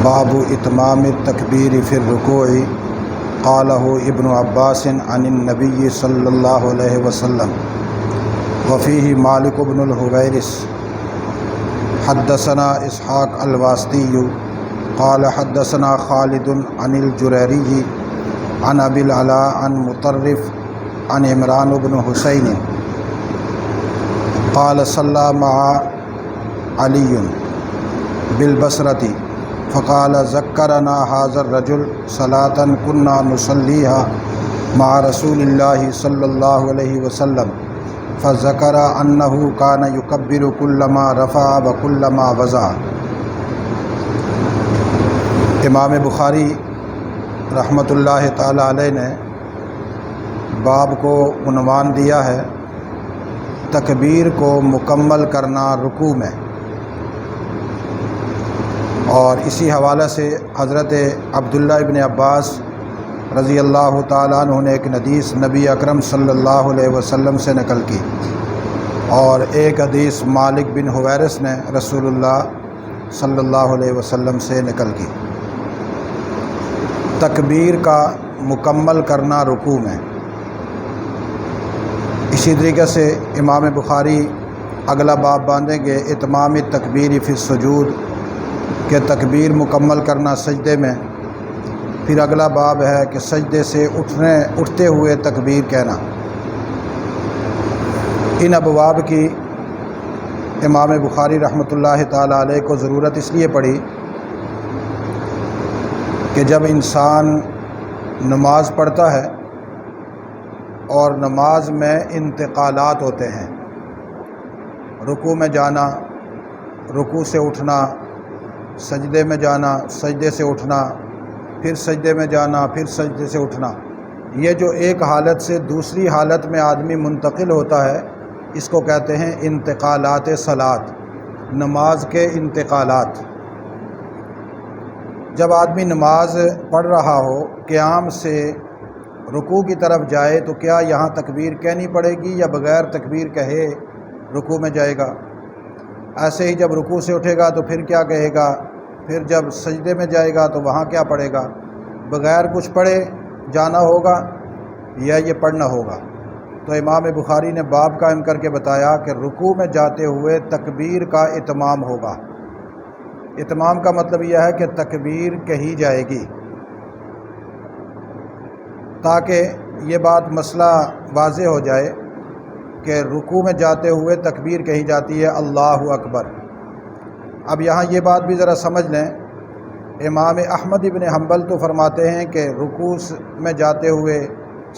باب اتمام التکبیر فی الرکوع قالہ ابن عباس عن النبی صلی اللہ علیہ وسلم وفیہ مالک بن الحویرث حدثنا اسحاق الواسطی قال حدثنا خالد عن الجریری عن ابی العلاء عن مطرف عن عمران بن حسین قال صلی مع علی بالبصرۃ فقال ذکرنا هذا الرجل صلاة كنا نصليها مع رسول الله صلی اللہ علیہ وسلم فذكر أنه كان يكبر كلما رفع وكلما وضع۔ امام بخاری رحمۃ اللہ تعالی علیہ نے باب کو عنوان دیا ہے تکبیر کو مکمل کرنا رکوع میں، اور اسی حوالے سے حضرت عبداللہ ابن عباس رضی اللہ تعالیٰ عنہ نے ایک حدیث نبی اکرم صلی اللہ علیہ وسلم سے نقل کی، اور ایک حدیث مالک بن حویرث نے رسول اللہ صلی اللہ علیہ وسلم سے نقل کی۔ تکبیر کا مکمل کرنا رکوع میں، اسی طریقے سے امام بخاری اگلا باب باندھیں گے اتمام التکبیر فی السجود کہ تکبیر مکمل کرنا سجدے میں، پھر اگلا باب ہے کہ سجدے سے اٹھتے ہوئے تکبیر کہنا۔ ان ابواب کی امام بخاری رحمۃ اللہ تعالی علیہ کو ضرورت اس لیے پڑی کہ جب انسان نماز پڑھتا ہے اور نماز میں انتقالات ہوتے ہیں، رکوع میں جانا، رکوع سے اٹھنا، سجدے میں جانا، سجدے سے اٹھنا، پھر سجدے میں جانا، پھر سجدے سے اٹھنا، یہ جو ایک حالت سے دوسری حالت میں آدمی منتقل ہوتا ہے اس کو کہتے ہیں انتقالات صلاۃ، نماز کے انتقالات۔ جب آدمی نماز پڑھ رہا ہو قیام سے رکوع کی طرف جائے تو کیا یہاں تکبیر کہنی پڑے گی یا بغیر تکبیر کہے رکوع میں جائے گا؟ ایسے ہی جب رکوع سے اٹھے گا تو پھر کیا کہے گا؟ پھر جب سجدے میں جائے گا تو وہاں کیا پڑھے گا؟ بغیر کچھ پڑھے جانا ہوگا یا یہ پڑھنا ہوگا؟ تو امام بخاری نے باب قائم کر کے بتایا کہ رکوع میں جاتے ہوئے تکبیر کا اتمام ہوگا۔ اتمام کا مطلب یہ ہے کہ تکبیر کہی جائے گی، تاکہ یہ بات مسئلہ واضح ہو جائے کہ رکوع میں جاتے ہوئے تکبیر کہی جاتی ہے اللہ اکبر۔ اب یہاں یہ بات بھی ذرا سمجھ لیں، امام احمد ابن حنبل تو فرماتے ہیں کہ رکوع میں جاتے ہوئے،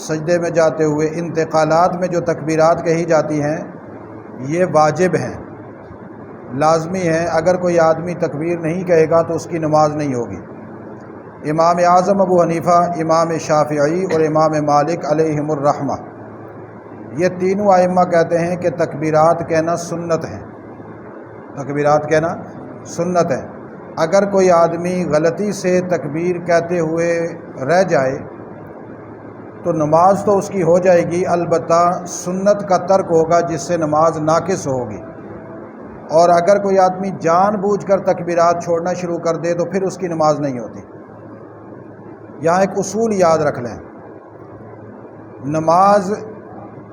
سجدے میں جاتے ہوئے انتقالات میں جو تکبیرات کہی جاتی ہیں یہ واجب ہیں، لازمی ہیں۔ اگر کوئی آدمی تکبیر نہیں کہے گا تو اس کی نماز نہیں ہوگی۔ امام اعظم ابو حنیفہ، امام شافعی اور امام مالک علیہم الرحمہ، یہ تینوں ائمہ کہتے ہیں کہ تکبیرات کہنا سنت ہیں، تکبیرات کہنا سنت ہے۔ اگر کوئی آدمی غلطی سے تکبیر کہتے ہوئے رہ جائے تو نماز تو اس کی ہو جائے گی، البتہ سنت کا ترک ہوگا جس سے نماز ناقص ہوگی۔ اور اگر کوئی آدمی جان بوجھ کر تکبیرات چھوڑنا شروع کر دے تو پھر اس کی نماز نہیں ہوتی۔ یہاں ایک اصول یاد رکھ لیں، نماز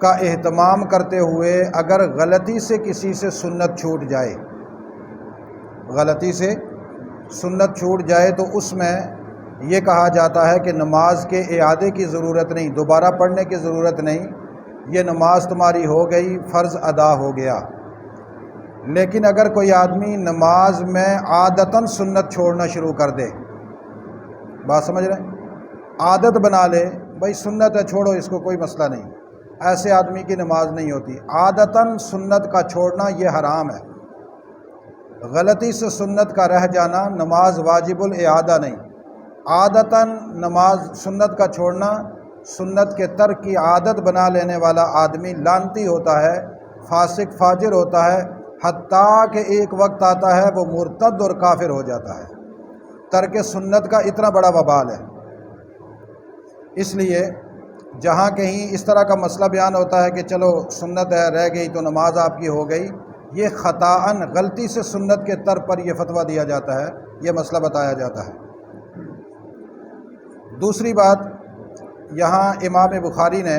کا اہتمام کرتے ہوئے اگر غلطی سے کسی سے سنت چھوٹ جائے، غلطی سے سنت چھوٹ جائے تو اس میں یہ کہا جاتا ہے کہ نماز کے اعادے کی ضرورت نہیں، دوبارہ پڑھنے کی ضرورت نہیں، یہ نماز تمہاری ہو گئی، فرض ادا ہو گیا۔ لیکن اگر کوئی آدمی نماز میں عادتاً سنت چھوڑنا شروع کر دے، بات سمجھ رہے ہیں، عادت بنا لے، بھائی سنت ہے چھوڑو اس کو، کوئی مسئلہ نہیں، ایسے آدمی کی نماز نہیں ہوتی۔ عادتاً سنت کا چھوڑنا یہ حرام ہے، غلطی سے سنت کا رہ جانا نماز واجب الاعادہ نہیں، عادتاً نماز سنت کا چھوڑنا، سنت کے ترک کی عادت بنا لینے والا آدمی لعنتی ہوتا ہے، فاسق فاجر ہوتا ہے، حتیٰ کہ ایک وقت آتا ہے وہ مرتد اور کافر ہو جاتا ہے۔ ترک سنت کا اتنا بڑا وبال ہے۔ اس لیے جہاں کہیں اس طرح کا مسئلہ بیان ہوتا ہے کہ چلو سنت ہے رہ گئی تو نماز آپ کی ہو گئی، یہ خطاً غلطی سے سنت کے ترک پر یہ فتویٰ دیا جاتا ہے، یہ مسئلہ بتایا جاتا ہے۔ دوسری بات، یہاں امام بخاری نے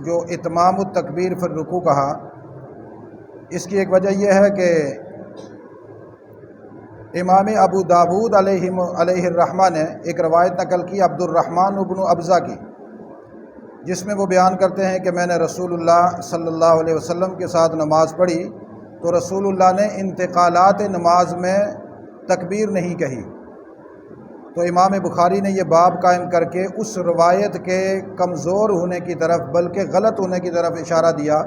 جو اتمام التکبیر فی الرکوع کہا، اس کی ایک وجہ یہ ہے کہ امام ابو داود علیہ الرحمہ نے ایک روایت نقل کی عبد الرحمن بن ابزہ کی، جس میں وہ بیان کرتے ہیں کہ میں نے رسول اللہ صلی اللہ علیہ وسلم کے ساتھ نماز پڑھی تو رسول اللہ نے انتقالات نماز میں تکبیر نہیں کہی۔ تو امام بخاری نے یہ باب قائم کر کے اس روایت کے کمزور ہونے کی طرف بلکہ غلط ہونے کی طرف اشارہ دیا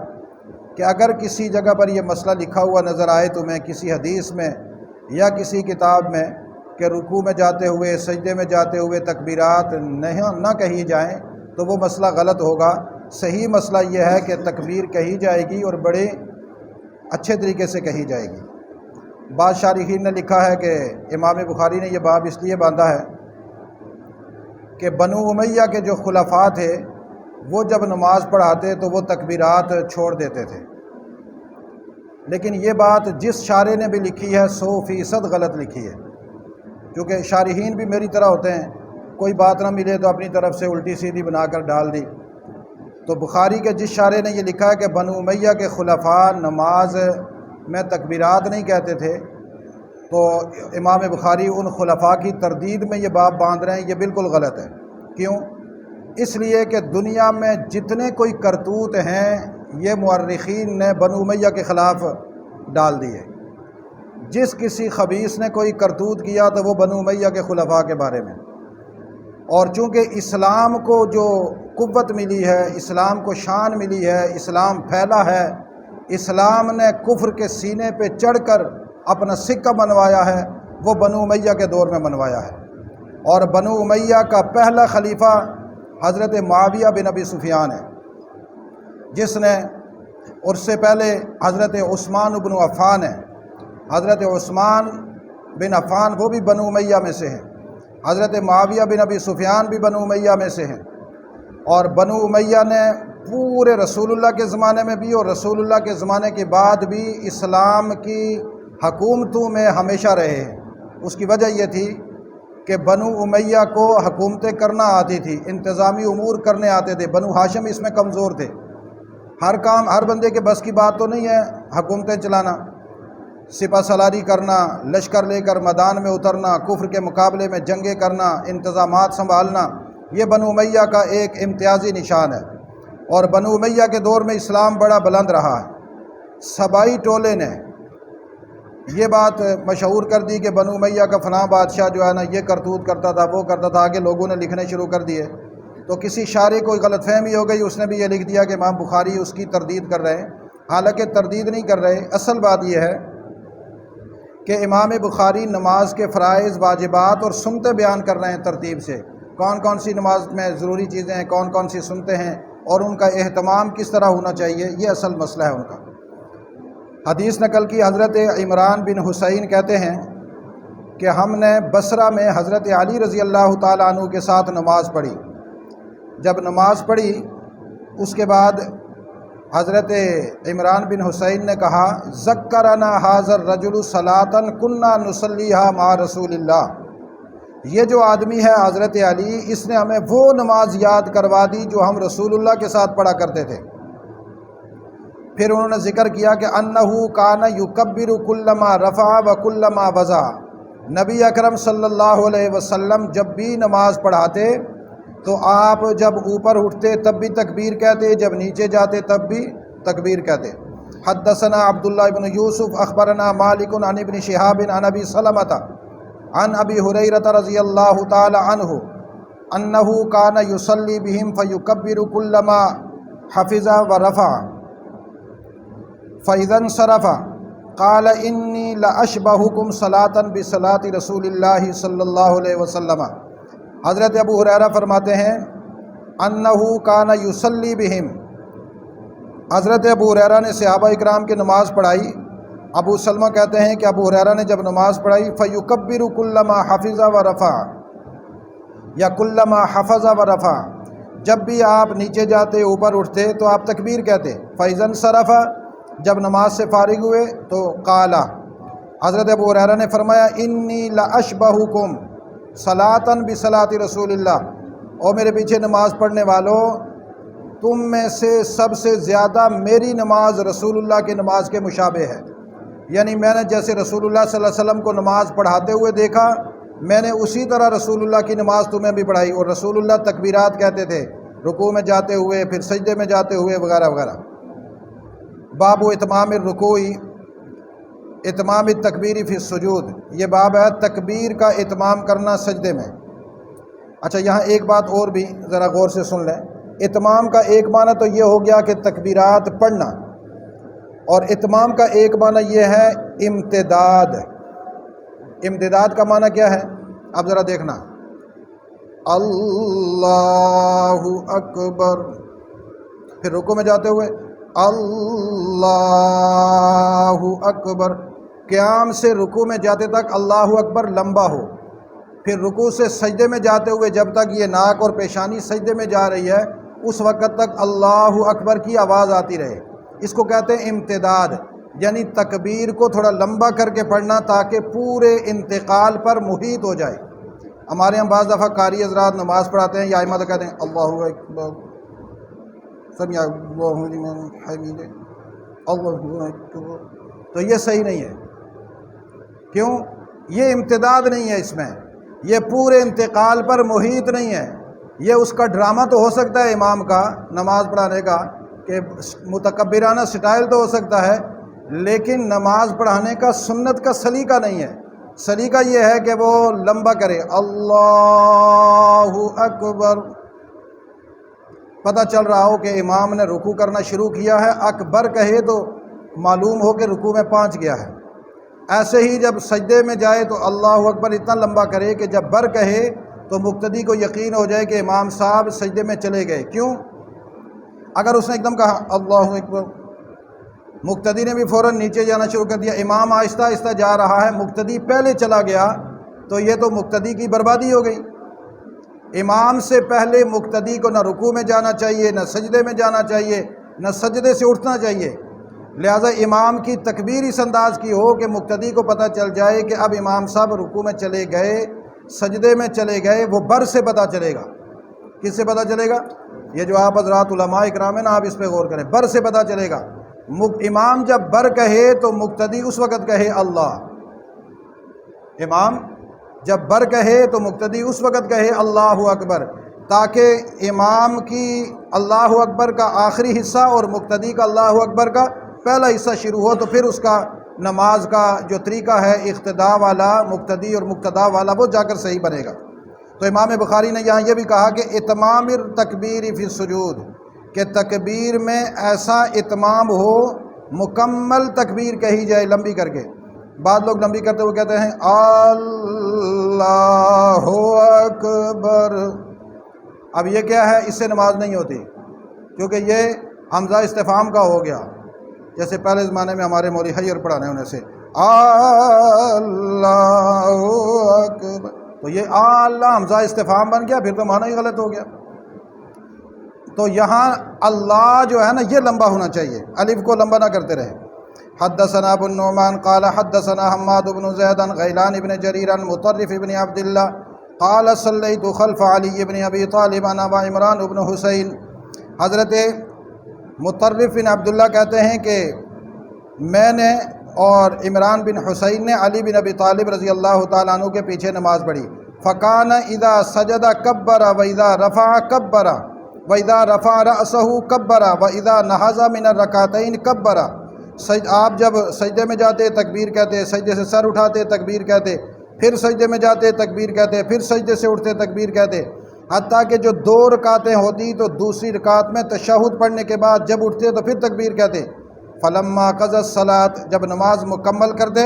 کہ اگر کسی جگہ پر یہ مسئلہ لکھا ہوا نظر آئے تمہیں کسی حدیث میں یا کسی کتاب میں کہ رکوع میں جاتے ہوئے سجدے میں جاتے ہوئے تکبیرات نہ کہی جائیں تو وہ مسئلہ غلط ہوگا۔ صحیح مسئلہ یہ ہے کہ تکبیر کہی جائے گی اور بڑے اچھے طریقے سے کہی جائے گی۔ بعض شارحین نے لکھا ہے کہ امام بخاری نے یہ باب اس لیے باندھا ہے کہ بنو امیہ کے جو خلفاء تھے وہ جب نماز پڑھاتے تو وہ تکبیرات چھوڑ دیتے تھے، لیکن یہ بات جس شارح نے بھی لکھی ہے 100% غلط لکھی ہے، کیونکہ شارحین بھی میری طرح ہوتے ہیں، کوئی بات نہ ملے تو اپنی طرف سے الٹی سیدھی بنا کر ڈال دی۔ تو بخاری کے جس شارح نے یہ لکھا ہے کہ بنو امیہ کے خلفاء نماز میں تکبیرات نہیں کہتے تھے، تو امام بخاری ان خلفاء کی تردید میں یہ باب باندھ رہے ہیں، یہ بالکل غلط ہے۔ کیوں؟ اس لیے کہ دنیا میں جتنے کوئی کرتوت ہیں یہ مورخین نے بنو امیہ کے خلاف ڈال دیے۔ جس کسی خبیث نے کوئی کرتوت کیا تو وہ بنو امیہ کے خلفاء کے بارے میں، اور چونکہ اسلام کو جو قوت ملی ہے، اسلام کو شان ملی ہے، اسلام پھیلا ہے، اسلام نے کفر کے سینے پہ چڑھ کر اپنا سکہ منوایا ہے، وہ بنو امیہ کے دور میں منوایا ہے۔ اور بنو امیہ کا پہلا خلیفہ حضرت معاویہ بن ابی سفیان ہے، جس نے، اور سے پہلے حضرت عثمان بن عفان ہے۔ حضرت عثمان بن عفان وہ بھی بنو امیہ میں سے ہیں، حضرت معاویہ بن ابی سفیان بھی بنو امیہ میں سے ہیں۔ اور بنو امیہ نے پورے رسول اللہ کے زمانے میں بھی اور رسول اللہ کے زمانے کے بعد بھی اسلام کی حکومتوں میں ہمیشہ رہے ہیں۔ اس کی وجہ یہ تھی کہ بنو امیہ کو حکومتیں کرنا آتی تھی، انتظامی امور کرنے آتے تھے۔ بنو ہاشم اس میں کمزور تھے، ہر کام ہر بندے کے بس کی بات تو نہیں ہے حکومتیں چلانا، سپہ سالاری کرنا، لشکر لے کر میدان میں اترنا، کفر کے مقابلے میں جنگیں کرنا، انتظامات سنبھالنا، یہ بنو امیہ کا ایک امتیازی نشان ہے۔ اور بنو امیہ کے دور میں اسلام بڑا بلند رہا ہے۔ سبائی ٹولے نے یہ بات مشہور کر دی کہ بنو امیہ کا فلاں بادشاہ جو ہے نا یہ کرتوت کرتا تھا، وہ کرتا تھا، آگے لوگوں نے لکھنے شروع کر دیے۔ تو کسی شارح کو غلط فہمی ہو گئی، اس نے بھی یہ لکھ دیا کہ امام بخاری اس کی تردید کر رہے ہیں، حالانکہ تردید نہیں کر رہے۔ اصل بات یہ ہے کہ امام بخاری نماز کے فرائض، واجبات اور سنتیں بیان کر رہے ہیں ترتیب سے، کون کون سی نماز میں ضروری چیزیں ہیں، کون کون سی سنتیں ہیں، اور ان کا اہتمام کس طرح ہونا چاہیے، یہ اصل مسئلہ ہے ان کا۔ حدیث نقل کی حضرت عمران بن حسین کہتے ہیں کہ ہم نے بصرہ میں حضرت علی رضی اللہ تعالیٰ عنہ کے ساتھ نماز پڑھی۔ جب نماز پڑھی اس کے بعد حضرت عمران بن حسین نے کہا ذکرنا حاضر رجل صلاۃً کنا نصلیھا مع رسول اللہ، یہ جو آدمی ہے حضرت علی، اس نے ہمیں وہ نماز یاد کروا دی جو ہم رسول اللہ کے ساتھ پڑھا کرتے تھے۔ پھر انہوں نے ذکر کیا کہ انہ کان یکبر کلما رفع و کلما وضع، نبی اکرم صلی اللہ علیہ وسلم جب بھی نماز پڑھاتے تو آپ جب اوپر اٹھتے تب بھی تکبیر کہتے، جب نیچے جاتے تب بھی تکبیر کہتے۔ حدثنا عبداللہ بن یوسف اخبرنا مالک عن ابن شہاب عن ابی سلمۃ عن ابی ہریرہ رضی اللہ تعالی عنہ انہ کان یصلی بہم فیکبر کلما حفظ ورفع فاذا انصرف قال انی لاشبہکم صلاۃ بصلاۃ رسول اللہ صلی اللہ علیہ وسلم۔ حضرت ابو ہریرہ فرماتے ہیں انہ کان یصلی بہم، حضرت ابو ہریرہ نے صحابہ اکرام کی نماز پڑھائی۔ ابو سلمہ کہتے ہیں کہ ابو ہریرہ نے جب نماز پڑھائی فیکبر کلما حفظ ورفع، یا کلما حفظ ورفع، جب بھی آپ نیچے جاتے اوپر اٹھتے تو آپ تکبیر کہتے۔ فاذا انصرف، جب نماز سے فارغ ہوئے تو قالا، حضرت ابو ہریرہ نے فرمایا انی لاشبہکم صلاۃ بصلاۃ رسول اللہ، اور میرے پیچھے نماز پڑھنے والوں، تم میں سے سب سے زیادہ میری نماز رسول اللہ کی نماز کے مشابہ ہے۔ یعنی میں نے جیسے رسول اللہ صلی اللہ علیہ وسلم کو نماز پڑھاتے ہوئے دیکھا، میں نے اسی طرح رسول اللہ کی نماز تمہیں بھی پڑھائی۔ اور رسول اللہ تکبیرات کہتے تھے رکوع میں جاتے ہوئے، پھر سجدے میں جاتے ہوئے، وغیرہ وغیرہ۔ باب اتمام الرکوع اتمام التکبیر فی السجود، یہ باب ہے تکبیر کا اتمام کرنا سجدے میں۔ اچھا، یہاں ایک بات اور بھی ذرا غور سے سن لیں۔ اتمام کا ایک معنی تو یہ ہو گیا کہ تکبیرات پڑھنا، اور اتمام کا ایک معنی یہ ہے امتداد۔ امتداد کا معنی کیا ہے؟ اب ذرا دیکھنا، اللہ اکبر، پھر رکوع میں جاتے ہوئے اللہ اکبر، قیام سے رکوع میں جاتے تک اللہ اکبر لمبا ہو، پھر رکوع سے سجدے میں جاتے ہوئے جب تک یہ ناک اور پیشانی سجدے میں جا رہی ہے اس وقت تک اللہ اکبر کی آواز آتی رہے، اس کو کہتے ہیں امتداد۔ یعنی تکبیر کو تھوڑا لمبا کر کے پڑھنا تاکہ پورے انتقال پر محیط ہو جائے۔ ہمارے یہاں بعض دفعہ قاری حضرات نماز پڑھاتے ہیں یا ائمہ تو کہتے ہیں اللہ اکبر سمع اللہ لمن حمدہ اللہ اکبر، تو یہ صحیح نہیں ہے۔ کیوں؟ یہ امتداد نہیں ہے، اس میں یہ پورے انتقال پر محیط نہیں ہے۔ یہ اس کا ڈرامہ تو ہو سکتا ہے امام کا نماز پڑھانے کا، کہ متکبرانہ سٹائل تو ہو سکتا ہے، لیکن نماز پڑھانے کا سنت کا سلیقہ نہیں ہے۔ سلیقہ یہ ہے کہ وہ لمبا کرے اللہ اکبر، پتہ چل رہا ہو کہ امام نے رکوع کرنا شروع کیا ہے، اکبر کہے تو معلوم ہو کہ رکوع میں پہنچ گیا ہے۔ ایسے ہی جب سجدے میں جائے تو اللہ اکبر اتنا لمبا کرے کہ جب بر کہے تو مقتدی کو یقین ہو جائے کہ امام صاحب سجدے میں چلے گئے۔ کیوں؟ اگر اس نے ایک دم کہا اللہ اکبر، مقتدی نے بھی فوراً نیچے جانا شروع کر دیا، امام آہستہ آہستہ جا رہا ہے، مقتدی پہلے چلا گیا، تو یہ تو مقتدی کی بربادی ہو گئی۔ امام سے پہلے مقتدی کو نہ رکوع میں جانا چاہیے، نہ سجدے میں جانا چاہیے، نہ سجدے سے اٹھنا چاہیے۔ لہٰذا امام کی تکبیر اس انداز کی ہو کہ مقتدی کو پتہ چل جائے کہ اب امام صاحب رکوع میں چلے گئے، سجدے میں چلے گئے، وہ بر سے پتہ چلے گا۔ کس سے پتہ چلے گا؟ یہ جو آپ حضرات علماء اکرام ہیں نا، آپ اس پہ غور کریں، بر سے پتہ چلے گا۔ امام جب بر کہے تو مقتدی اس وقت کہے اللہ، امام جب بر کہے تو مقتدی اس وقت کہے اللہ اکبر، تاکہ امام کی اللہ اکبر کا آخری حصہ اور مقتدی کا اللہ اکبر کا پہلا حصہ شروع ہو، تو پھر اس کا نماز کا جو طریقہ ہے اقتداء والا، مقتدی اور مقتدا والا، وہ جا کر صحیح بنے گا۔ تو امام بخاری نے یہاں یہ بھی کہا کہ اتمام التکبیر فی السجود، کہ تکبیر میں ایسا اتمام ہو، مکمل تکبیر کہی جائے لمبی کر کے۔ بعض لوگ لمبی کرتے ہوئے کہتے ہیں اللہ اکبر، اب یہ کیا ہے؟ اس سے نماز نہیں ہوتی، کیونکہ یہ حمزہ استفہام کا ہو گیا، جیسے پہلے زمانے میں ہمارے مولوی حیر پڑھانے ہونے سے اللہ اکبر، تو یہ اللہ حمزہ استفہام بن گیا، پھر تو معنی ہی غلط ہو گیا۔ تو یہاں اللہ جو ہے نا یہ لمبا ہونا چاہیے، الف کو لمبا نہ کرتے رہے۔ حدثنا ابو النعمان قال حدثنا حماد بن زید عن غیلان بن جریر عن مطرف بن عبد اللہ قال صلیت خلف علی بن ابی طالب انا وعمران بن حسین۔ حضرت مطرف بن عبداللہ کہتے ہیں کہ میں نے اور عمران بن حسین نے علی بن ابی طالب رضی اللہ تعالیٰ عنہ کے پیچھے نماز پڑھی۔ فکان اذا سجد کبر واذا رفع کبر واذا رفع رأسه کبر واذا نہض من الرکعتین کبر، آپ جب سجدے میں جاتے تکبیر کہتے، سجدے سے سر اٹھاتے تکبیر کہتے، پھر سجدے میں جاتے تکبیر کہتے، پھر سجدے سے اٹھتے تکبیر کہتے، حتیٰ کہ جو 2 رکعتیں ہوتی تو دوسری رکعت میں تشہد پڑھنے کے بعد جب اٹھتے تو پھر تکبیر کہتے۔ فلما قضى الصلاة، جب نماز مکمل کر دے،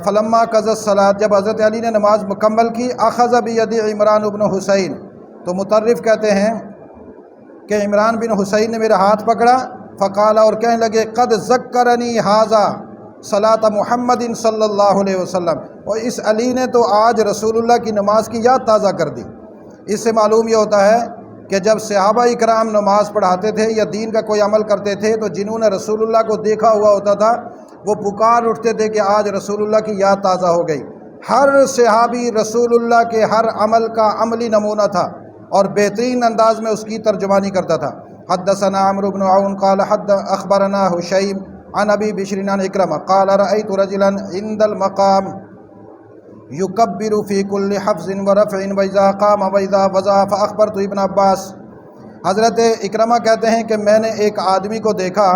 فلما قضى الصلاة، جب حضرت علی نے نماز مکمل کی، اخذ بید عمران بن حسین، تو مطرف کہتے ہیں کہ عمران بن حسین نے میرا ہاتھ پکڑا، فقال، اور کہنے لگے قد ذکرنی ھذا صلاۃ محمد صلی اللہ علیہ وسلم، اور اس علی نے تو آج رسول اللہ کی نماز کی یاد تازہ کر دی۔ اس سے معلوم یہ ہوتا ہے کہ جب صحابہ اکرام نماز پڑھاتے تھے یا دین کا کوئی عمل کرتے تھے تو جنہوں نے رسول اللہ کو دیکھا ہوا ہوتا تھا وہ پکار اٹھتے تھے کہ آج رسول اللہ کی یاد تازہ ہو گئی۔ ہر صحابی رسول اللہ کے ہر عمل کا عملی نمونہ تھا اور بہترین انداز میں اس کی ترجمانی کرتا تھا۔ حدثنا عمرو بن عون قال اخبرنا حشیم عن ابی بشر عن اکرمہ قال رأیت رجلا عند المقام یکبر فی کل حفظ ورفع واذا قام واذا وضع فاخبرت ابن عباس۔ حضرت اکرمہ کہتے ہیں کہ میں نے ایک آدمی کو دیکھا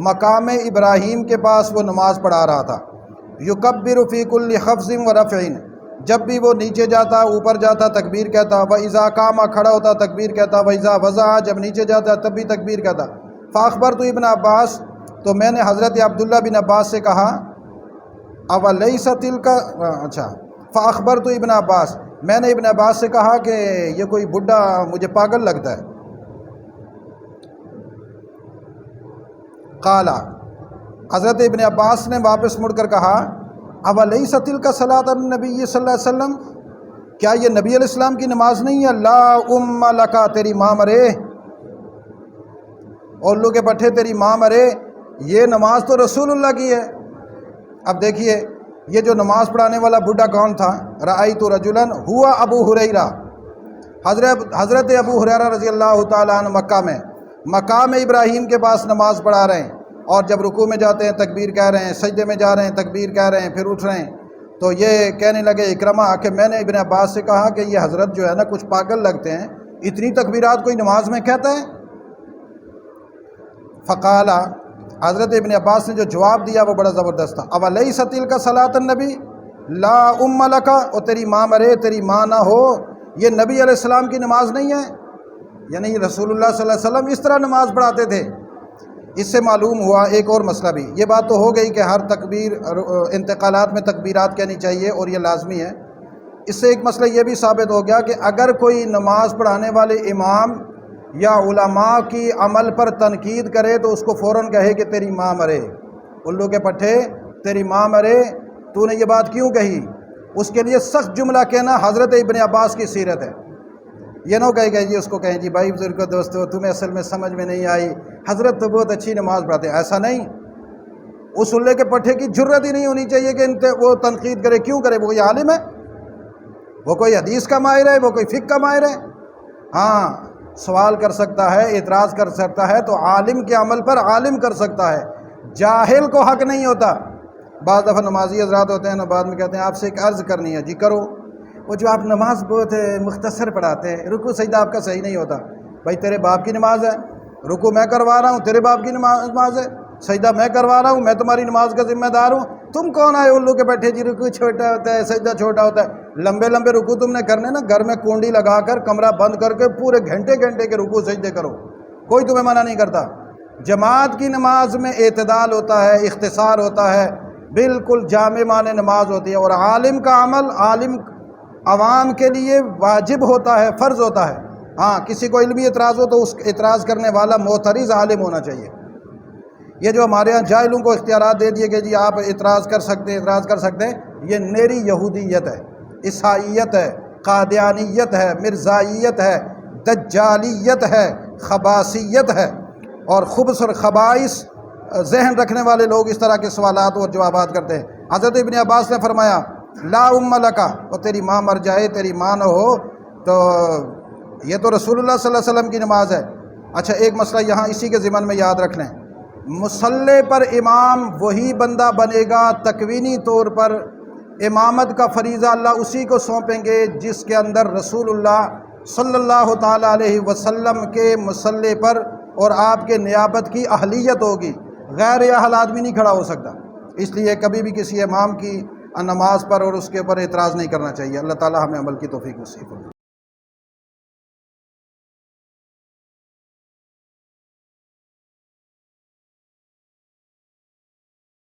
مقام ابراہیم کے پاس وہ نماز پڑھا رہا تھا، یکبر فی کل حفظ ورفع، جب بھی وہ نیچے جاتا اوپر جاتا تکبیر کہتا، واذا قام کھڑا ہوتا تکبیر کہتا، واذا وضع جب نیچے جاتا تب بھی تکبیر کہتا۔ فاخبرت ابن عباس، تو میں نے حضرت عبداللہ بن عباس سے کہا اولیس تلک، فاخبرت ابن عباس، میں نے ابن عباس سے کہا کہ یہ کوئی بڈھا مجھے پاگل لگتا ہے۔ قال، حضرت ابن عباس نے واپس مڑ کر کہا اولیس تلک صلاۃ النبی صلی اللہ علیہ وسلم، کیا یہ نبی علیہ السلام کی نماز نہیں ہے؟ لا ام لکا، تیری ماں مرے، اولو کے پٹھے تیری ماں مرے، یہ نماز تو رسول اللہ کی ہے۔ اب دیکھیے یہ جو نماز پڑھانے والا بڈھا کون تھا؟ رأیت رجلا ہوا ابو ہریرہ، حضرت ابو ہریرہ رضی اللہ تعالیٰ عنہ مکہ میں مقام ابراہیم کے پاس نماز پڑھا رہے ہیں، اور جب رکوع میں جاتے ہیں تکبیر کہہ رہے ہیں، سجدے میں جا رہے ہیں تکبیر کہہ رہے ہیں، پھر اٹھ رہے ہیں۔ تو یہ کہنے لگے اکرمہ کہ میں نے ابن عباس سے کہا کہ یہ حضرت جو ہے نا کچھ پاگل لگتے ہیں، اتنی تکبیرات کوئی نماز میں کہتا ہے؟ فقال، حضرت ابن عباس نے جو جواب دیا وہ بڑا زبردست تھا۔ اولیس تلک صلاۃ النبی لا ام لک، اور تیری ماں مرے تیری ماں نہ ہو، یہ نبی علیہ السلام کی نماز نہیں ہے؟ یعنی رسول اللہ صلی اللہ علیہ وسلم اس طرح نماز پڑھاتے تھے۔ اس سے معلوم ہوا ایک اور مسئلہ بھی، یہ بات تو ہو گئی کہ ہر تکبیر انتقالات میں تکبیرات کہنی چاہیے اور یہ لازمی ہے۔ اس سے ایک مسئلہ یہ بھی ثابت ہو گیا کہ اگر کوئی نماز پڑھانے والے امام یا علماء کی عمل پر تنقید کرے تو اس کو فوراً کہے کہ تیری ماں مرے، الو کے پٹھے تیری ماں مرے، تو نے یہ بات کیوں کہی؟ اس کے لیے سخت جملہ کہنا حضرت ابن عباس کی سیرت ہے۔ یہ نہ کہے گا جی اس کو کہیں جی بھائی بزرگ دوستو تمہیں اصل میں سمجھ میں نہیں آئی، حضرت تو بہت اچھی نماز پڑھاتے ہیں، ایسا نہیں۔ اس الے کے پٹھے کی جرت ہی نہیں ہونی چاہیے کہ وہ تنقید کرے، کیوں کرے؟ وہ کوئی عالم ہے؟ وہ کوئی حدیث کا ماہر ہے؟ وہ کوئی فقہ کا ماہر ہے؟ ہاں سوال کر سکتا ہے، اعتراض کر سکتا ہے، تو عالم کے عمل پر عالم کر سکتا ہے، جاہل کو حق نہیں ہوتا۔ بعض دفعہ نمازی حضرات ہوتے ہیں نا، بعد میں کہتے ہیں آپ سے ایک عرض کرنی ہے، جی کرو۔ وہ جو آپ نماز بہت مختصر پڑھاتے ہیں، رکوع سجدہ آپ کا صحیح نہیں ہوتا۔ بھائی تیرے باپ کی نماز ہے، رکوع میں کروا رہا ہوں، تیرے باپ کی نماز ہے، سجدہ میں کروا رہا ہوں، میں تمہاری نماز کا ذمہ دار ہوں، تم کون آئے الو کے بیٹھے جی رکوع چھوٹا ہوتا ہے سجدہ چھوٹا ہوتا ہے؟ لمبے لمبے رکوع تم نے کرنے نا، گھر میں کنڈی لگا کر کمرہ بند کر کے پورے گھنٹے گھنٹے کے رکوع سجدے کرو، کوئی تمہیں منع نہیں کرتا۔ جماعت کی نماز میں اعتدال ہوتا ہے، اختصار ہوتا ہے، بالکل جامع معنی نماز ہوتی ہے، اور عالم کا عمل عالم عوام کے لیے واجب ہوتا ہے، فرض ہوتا ہے۔ ہاں کسی کو علمی اعتراض ہو تو اس اعتراض کرنے والا معترض عالم ہونا چاہیے۔ یہ جو ہمارے ہاں جاہلوں کو اختیارات دے دیے کہ جی آپ اعتراض کر سکتے ہیں، اعتراض کر سکتے ہیں، یہ نیری یہودیت ہے، عیسائیت ہے، قادیانیت ہے، مرزائیت ہے، دجالیت ہے، خباثیت ہے، اور خبث اور خبائث ذہن رکھنے والے لوگ اس طرح کے سوالات اور جوابات کرتے ہیں۔ حضرت ابن عباس نے فرمایا لا ام لکا، اور تیری ماں مر جائے تیری ماں نہ ہو، تو یہ تو رسول اللہ صلی اللہ علیہ وسلم کی نماز ہے۔ اچھا ایک مسئلہ یہاں اسی کے ضمن میں یاد رکھ لیں، مصلی پر امام وہی بندہ بنے گا، تکوینی طور پر امامت کا فریضہ اللہ اسی کو سونپیں گے جس کے اندر رسول اللہ صلی اللہ تعالیٰ علیہ وسلم کے مصلی پر اور آپ کے نیابت کی اہلیت ہوگی، غیر اہل آدمی نہیں کھڑا ہو سکتا۔ اس لیے کبھی بھی کسی امام کی نماز پر اور اس کے اوپر اعتراض نہیں کرنا چاہیے۔ اللہ تعالیٰ ہمیں عمل کی توفیق نصیب فرمائے۔